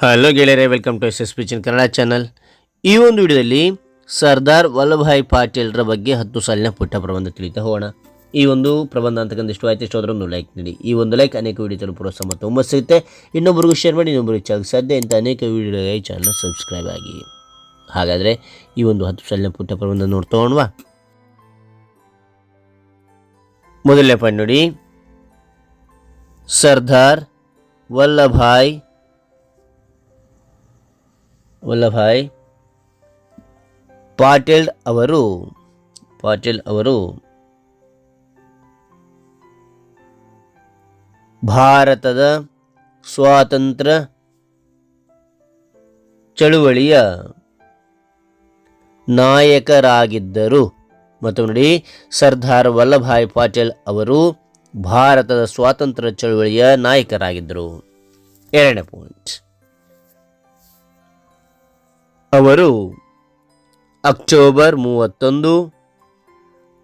Hello ಗೆಳೆಯರೆ, welcome to S speech in Kannada channel. ಈ ಒಂದು ವಿಡಿಯೋದಲ್ಲಿ ಸರ್ದಾರ್ ವಲ್ಲಭಭಾಯಿ ಪಾಟೀಲ್ರ ಬಗ್ಗೆ 10 ಸಾಲಿನ ಪುಟ್ಟ ಪ್ರಬಂಧ ತಿಳಿತಾ ಹೋಗೋಣ. ಈ ಒಂದು ಪ್ರಬಂಧ ಅಂತಕ್ಕಂಥ ಇಷ್ಟ ಆಯ್ತು, ಇಷ್ಟ ಹೋದ್ರೆ ಒಂದು ಲೈಕ್ ನೀಡಿ. ಈ ಒಂದು ಲೈಕ್ ಅನೇಕ ವಿಡಿಯೋ ಪ್ರೋತ್ಸಾಹ ಮತ್ತು ಹುಮ್ಮಸ್ ಸಿಗುತ್ತೆ. ಇನ್ನೊಬ್ಬರಿಗೂ ಶೇರ್ ಮಾಡಿ, ಇನ್ನೊಬ್ಬರಿಗೆ ಚಾನಲ್ ಸಾಧ್ಯ ಇಂಥ ಅನೇಕ ವಿಡಿಯೋಗಾಗಿ ಚಾನಲ್ ಸಬ್ಸ್ಕ್ರೈಬ್ ಆಗಿ. ಹಾಗಾದರೆ ಈ ಒಂದು 10 ಸಾಲಿನ ಪುಟ್ಟ ಪ್ರಬಂಧ ನೋಡ್ತಾ ಹೋಗೋಣವಾ. ಮೊದಲನೇ ಪಾಯಿಂಟ್ ನೋಡಿ, ಸರ್ದಾರ್ ವಲ್ಲಭಭಾಯಿ ಪಾಟೀಲ್ ಅವರು ಭಾರತದ ಸ್ವಾತಂತ್ರ್ಯ ಚಳುವಳಿಯ ನಾಯಕರಾಗಿದ್ದರು. ಮತ್ತು ನೋಡಿ, ಸರ್ದಾರ್ ವಲ್ಲಭಭಾಯಿ ಪಾಟೀಲ್ ಅವರು ಭಾರತದ ಸ್ವಾತಂತ್ರ್ಯ ಚಳುವಳಿಯ ನಾಯಕರಾಗಿದ್ದರು. ಎರಡನೇ ಪಾಯಿಂಟ್, ಅವರು ಅಕ್ಟೋಬರ್ 31,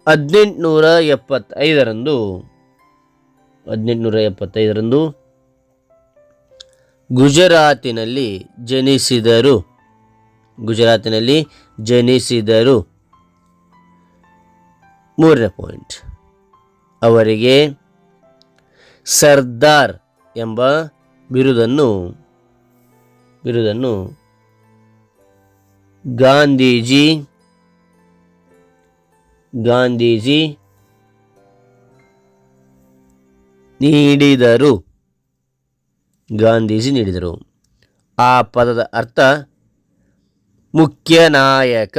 1875 ಗುಜರಾತಿನಲ್ಲಿ ಜನಿಸಿದರು. ಮೂರನೇ ಪಾಯಿಂಟ್, ಅವರಿಗೆ ಸರ್ದಾರ್ ಎಂಬ ಬಿರುದನ್ನು ಗಾಂಧೀಜಿ ನೀಡಿದರು. ಆ ಪದದ ಅರ್ಥ ಮುಖ್ಯ ನಾಯಕ.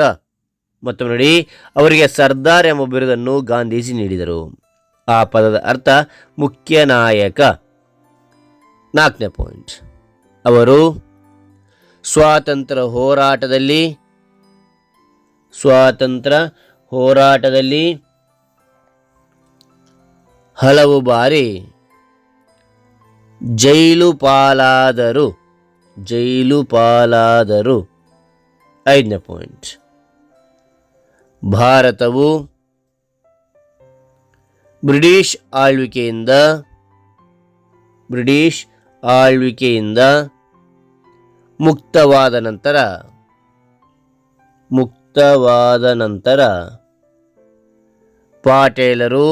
ಮತ್ತು ನೋಡಿ, ಅವರಿಗೆ ಸರ್ದಾರ್ ಎಂಬ ಬಿರುದನ್ನು ಗಾಂಧೀಜಿ ನೀಡಿದರು. ಆ ಪದದ ಅರ್ಥ ಮುಖ್ಯ ನಾಯಕ. ನಾಲ್ಕನೇ ಪಾಯಿಂಟ್, ಅವರು ಸ್ವಾತಂತ್ರ್ಯ ಹೋರಾಟದಲ್ಲಿ ಹಲವು ಬಾರಿ ಜೈಲು ಪಾಲಾದರು. ಐದನೇ ಪಾಯಿಂಟ್, ಭಾರತವು ಬ್ರಿಟಿಷ್ ಆಳ್ವಿಕೆಯಿಂದ ಮುಕ್ತವಾದ ನಂತರ ಪಾಟೀಲರು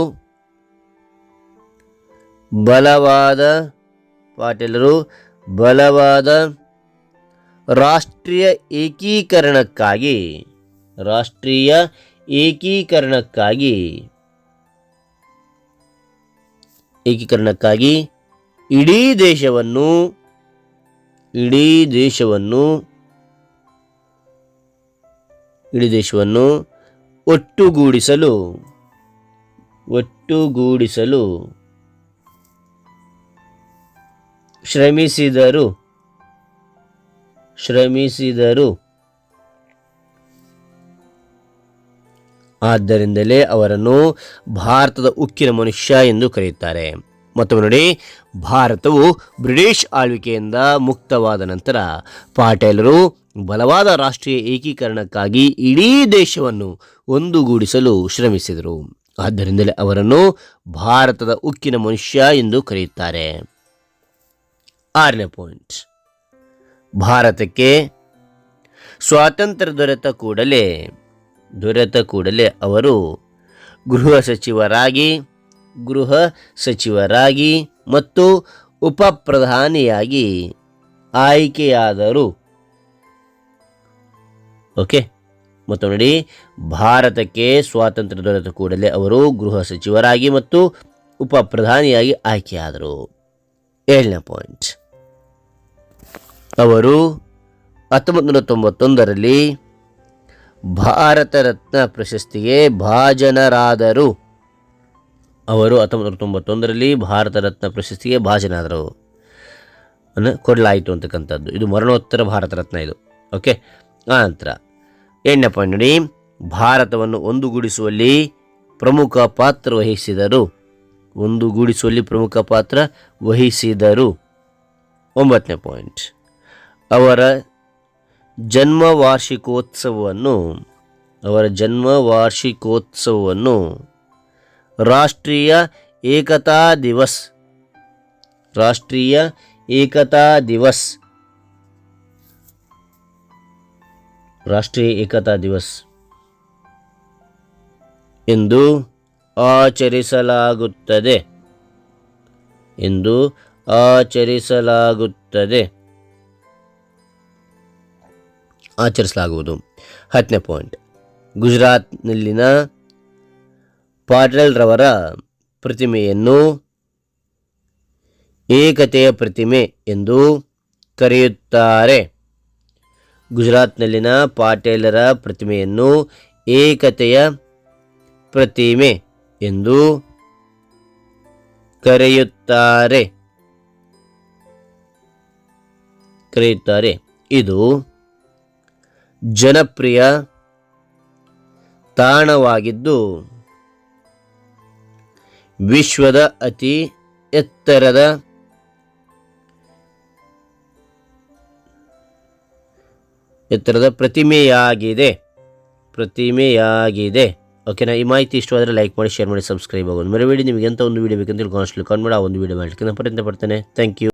ಬಲವಾದ ರಾಷ್ಟ್ರೀಯ ಏಕೀಕರಣಕ್ಕಾಗಿ ಇಡೀ ದೇಶವನ್ನು ಒಟ್ಟುಗೂಡಿಸಲು ಶ್ರಮಿಸಿದರು. ಆದ್ದರಿಂದಲೇ ಅವರನ್ನು ಭಾರತದ ಉಕ್ಕಿನ ಮನುಷ್ಯ ಎಂದು ಕರೆಯುತ್ತಾರೆ. ಮತ್ತು ನೋಡಿ, ಭಾರತವು ಬ್ರಿಟಿಷ್ ಆಳ್ವಿಕೆಯಿಂದ ಮುಕ್ತವಾದ ನಂತರ ಪಾಟೀಲರು ಬಲವಾದ ರಾಷ್ಟ್ರೀಯ ಏಕೀಕರಣಕ್ಕಾಗಿ ಇಡೀ ದೇಶವನ್ನು ಒಂದುಗೂಡಿಸಲು ಶ್ರಮಿಸಿದರು. ಆದ್ದರಿಂದಲೇ ಅವರನ್ನು ಭಾರತದ ಉಕ್ಕಿನ ಮನುಷ್ಯ ಎಂದು ಕರೆಯುತ್ತಾರೆ. ಆರನೇ ಪಾಯಿಂಟ್, ಭಾರತಕ್ಕೆ ಸ್ವಾತಂತ್ರ್ಯ ದೊರೆತ ಕೂಡಲೇ ಅವರು ಗೃಹ ಸಚಿವರಾಗಿ ಮತ್ತು ಉಪ ಪ್ರಧಾನಿಯಾಗಿ ಆಯ್ಕೆಯಾದರು. ಓಕೆ. ಮತ್ತು ನೋಡಿ, ಭಾರತಕ್ಕೆ ಸ್ವಾತಂತ್ರ್ಯ ದೊರೆತ ಕೂಡಲೇ ಅವರು ಗೃಹ ಸಚಿವರಾಗಿ ಮತ್ತು ಉಪ ಪ್ರಧಾನಿಯಾಗಿ ಆಯ್ಕೆಯಾದರು. ಏಳನೇ ಪಾಯಿಂಟ್, ಅವರು 1991 ಭಾರತ ರತ್ನ ಪ್ರಶಸ್ತಿಗೆ ಭಾಜನರಾದರು. ಭಾರತ ರತ್ನ ಪ್ರಶಸ್ತಿಗೆ ಭಾಜನರಾದರು ಕೊಡಲಾಯಿತು ಅಂತಕ್ಕಂಥದ್ದು. ಇದು ಮರಣೋತ್ತರ ಭಾರತ ರತ್ನ ಇದು. ಓಕೆ. ಆನಂತರ 8ನೇ ಪಾಯಿಂಟ್ ನೋಡಿ, ಭಾರತವನ್ನು ಒಂದುಗೂಡಿಸುವಲ್ಲಿ ಪ್ರಮುಖ ಪಾತ್ರ ವಹಿಸಿದರು. 9ನೇ ಪಾಯಿಂಟ್, ಅವರ ಜನ್ಮ ವಾರ್ಷಿಕೋತ್ಸವವನ್ನು ರಾಷ್ಟ್ರೀಯ ಏಕತಾ ದಿವಸ್ ರಾಷ್ಟ್ರೀಯ ಏಕತಾ ದಿವಸ್ ಎಂದು ಆಚರಿಸಲಾಗುತ್ತದೆ ಎಂದು ಆಚರಿಸಲಾಗುವುದು. 10ನೇ ಪಾಯಿಂಟ್, ಗುಜರಾತ್ನಲ್ಲಿನ ಪಾಟೀಲ್ ರವರ ಪ್ರತಿಮೆಯನ್ನು ಏಕತೆಯ ಪ್ರತಿಮೆ ಎಂದು ಕರೆಯುತ್ತಾರೆ. ಗುಜರಾತ್ನಲ್ಲಿನ ಪಾಟೀಲರ ಪ್ರತಿಮೆಯನ್ನು ಏಕತೆಯ ಪ್ರತಿಮೆ ಎಂದು ಕರೆಯುತ್ತಾರೆ. ಇದು ಜನಪ್ರಿಯ ತಾಣವಾಗಿದ್ದು ವಿಶ್ವದ ಅತಿ ಎತ್ತರದ ಪ್ರತಿಮೆಯಾಗಿದೆ. ಓಕೆನಾ? ಈ ಮಾಹಿತಿ ಇಷ್ಟವಾದರೆ ಲೈಕ್ ಮಾಡಿ, ಶೇರ್ ಮಾಡಿ, ಸಬ್ಸ್ಕ್ರೈಬ್ ಆಗೋದು ಮರಿಬೇಡಿ. ನಿಮಗೆ ಎಂಥ ಒಂದು ವೀಡಿಯೋ ಬೇಕಂತ ಕಾನ್ಸ್ಟಲ್ಲಿ ಕಾನ್ ಮಾಡಿ ಆ ಒಂದು ವೀಡಿಯೋ ಮಾಡಲಿಕ್ಕೆ ನಾನು ಪ್ರಯತ್ನ ಪಡ್ತೇನೆ. Thank you.